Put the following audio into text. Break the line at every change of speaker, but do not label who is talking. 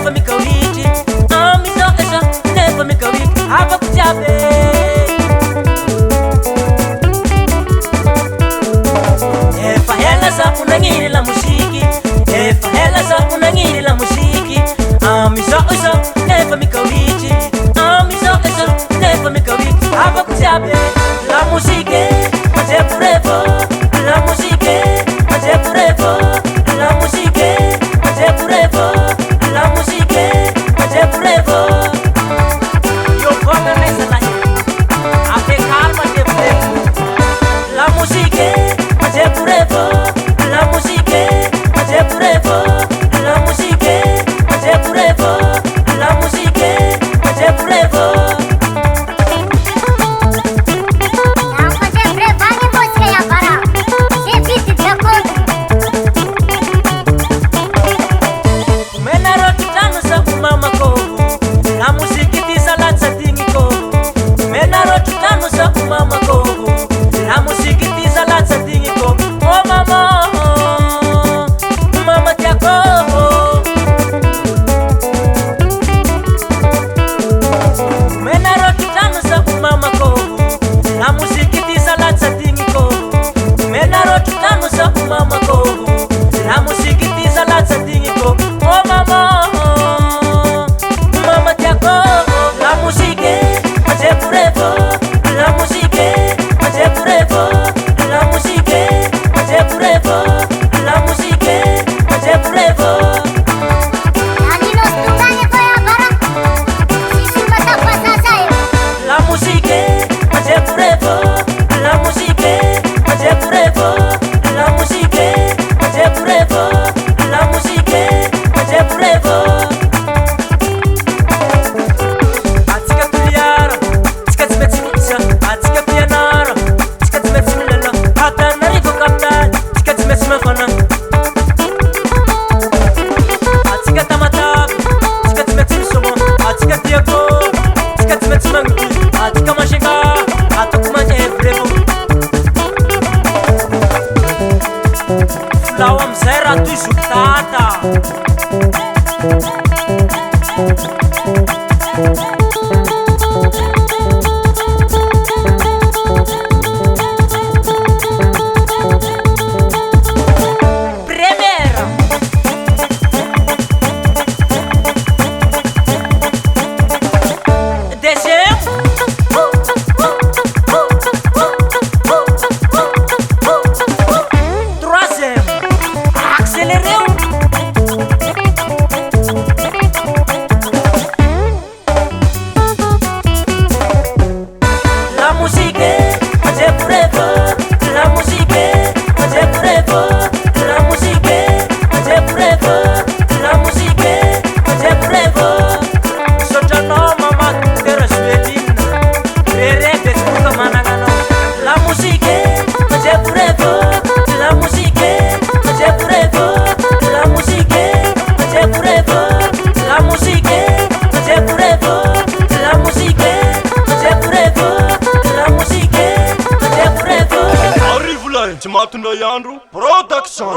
never make a reach. Never make a reach. Have a job. Sa unangiri la musiki, hela sa unangiri la musiki. Miso never make a reach. Miso never make a reach. Have a kujabe la musiki, maje forever. La musiki, maje forever. La musiki, maje forever. La musiki, maje forever. Yo gonna raise a light. Ate calma de forever. La musiki, maje forever. La musique, maje forever. La musique, maje forever. La musique, maje forever. Será tu juntata.
Matunda Yandru Production.